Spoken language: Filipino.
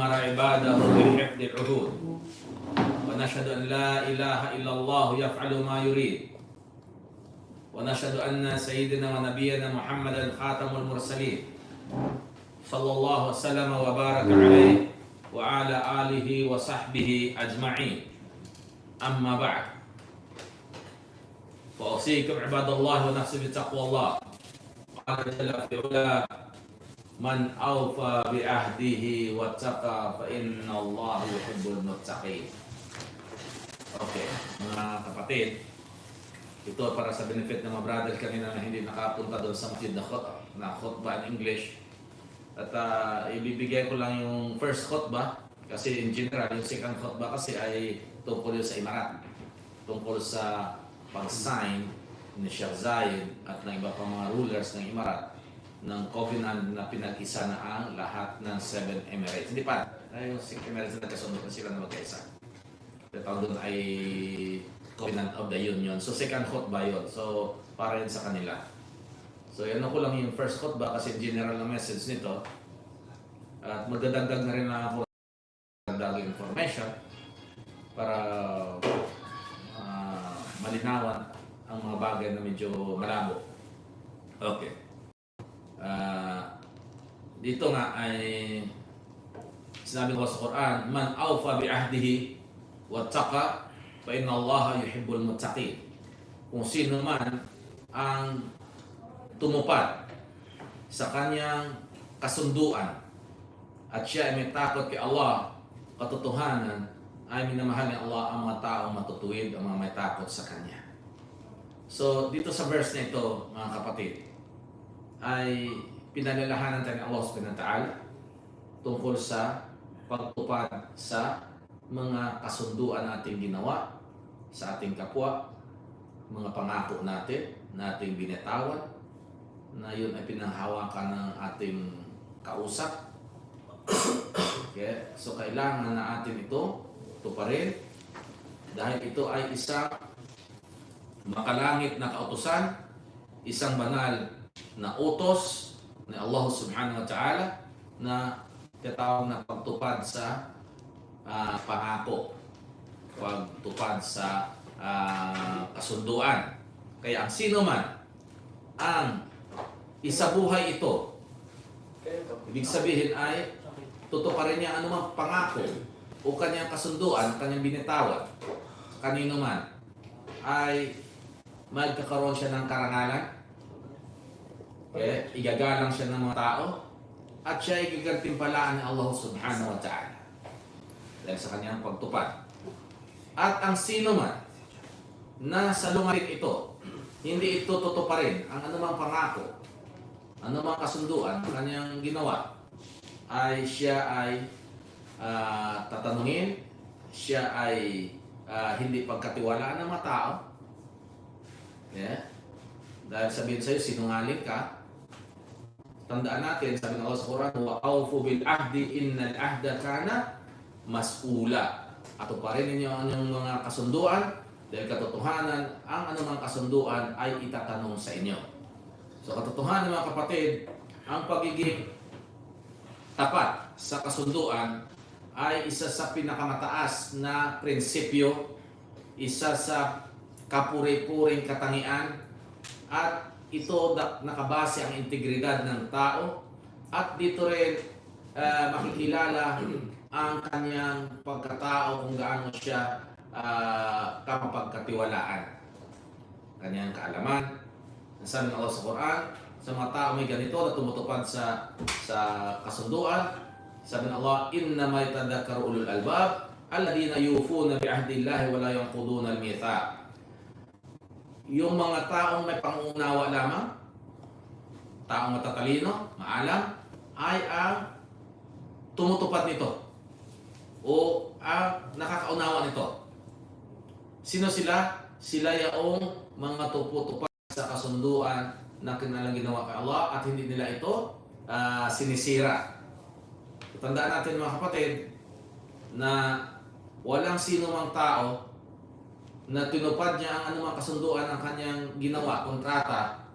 أمر عباده بحفظ العهود ونشهد أن لا إله إلا الله يفعل ما يريد ونشهد أن سيدنا ونبينا محمدا خاتم المرسلين صلى الله وسلم وبارك عليه وعلى آله وصحبه أجمعين أما بعد فأوصيكم عباد الله ونفسي بتقوى الله قال جل في علاه من أوفى بعهده واتقى فإن الله يحب المتقين. Okay, mga kapatid, ito para sa benefit ng mga brother kanina na hindi nakapunta doon sa masjid na khutbah in English. At ibibigay ko lang yung first khutbah kasi in general, yung second khutbah kasi ay tungkol sa Imarat. Tungkol sa pag-sign ni Sheikh Zayed at ng iba pang mga rulers ng Imarat ng covenant na pinag-isa na ang lahat ng 7 Emirates. Hindi pa, yung 6 Emirates na nagkasundo na sila na magkaisa. Yung tawag doon ay Covenant of the Union. So second khutbah yun. So para yun sa kanila. So yan ko lang yung first khutbah kasi general na message nito. At magdadagdag na rin na ako ng information para malinawan ang mga bagay na medyo malabo. Okay. Dito nga ay sinabi ko sa Quran, man awfa bi ahdihi wattaqa fa inna Allaha yuhibbul muttaqin. Kung sino man ang tumupad sa kanyang kasunduan at siya ay may takot kay Allah, katotohanan ay minamahal ni Allah ang mga taong matutuwid, ang mga may takot sa kanya. So dito sa verse na ito, mga kapatid, ay pinalalahanan tayo ng Allah subhanahu wa ta'ala tungkol sa pagtupad sa mga kasunduan nating ginawa sa ating kapwa, mga pangako nating binitawan, na yun ay pinanghawakan ng ating kausap. Okay? So kailangan na atin ito tuparin dahil ito ay isang makalangit na kautusan, isang banal na utos ni Allah subhanahu wa ta'ala na tinatawag na pagtupad sa pangako, pagtupad sa kasunduan. Kaya ang sino man ang isabuhay ito, ibig sabihin ay tutuparin niya anumang pangako o kanyang kasunduan, kanyang binitawan, kanino man, ay magkakaroon siya ng karangalan. Okay? Igagalang siya ng mga tao at siya ay gigantimpalaan ni Allah subhanahu wa ta'ala dahil sa kanyang pagtupad. At ang sino man na sa lumalit ito, hindi ito tutuparin ang anumang pangako, anumang kasunduan ang kanyang ginawa, ay siya ay tatanungin, siya ay hindi pagkatiwalaan ng mga tao. Yeah? Dahil sabihin sa'yo, sinungaling ka. Tandaan natin, sabi ng Allah sa Quran, wa awfu bil ahdi innal ahda kana mas'ula. At tuparin ninyo ang inyong mga kasunduan dahil katotohanan, ang anumang kasunduan ay itatanong sa inyo. So katotohanan mga kapatid, ang pagiging tapat sa kasunduan ay isa sa pinakamataas na prinsipyo, isa sa kapuri-puring katangian, at ito nakabase ang integridad ng tao, at dito rin makikilala ang kanyang pagkatao kung gaano siya kapagkatiwalaan, kanyang kaalaman. Sabi ng Allah sa Quran, sa mga tao may ganito na tumutupad sa kasunduan, sabi ng Allah, innama yatadhakkaru ulul albab alladhina yufuna bi ahdillahi wa la yanquduna al-mithaq. Yung mga taong may pangunawa lamang, taong matatalino, maalam, ay ang tumutupad nito o ang nakakaunawa nito. Sino sila? Sila yung mga tuputupad sa kasunduan na kanilang ginawa kay Allah at hindi nila ito sinisira. Tandaan natin mga kapatid na walang sino mang tao na tinupad niya ang anumang kasunduan ng kanyang ginawa, kontrata,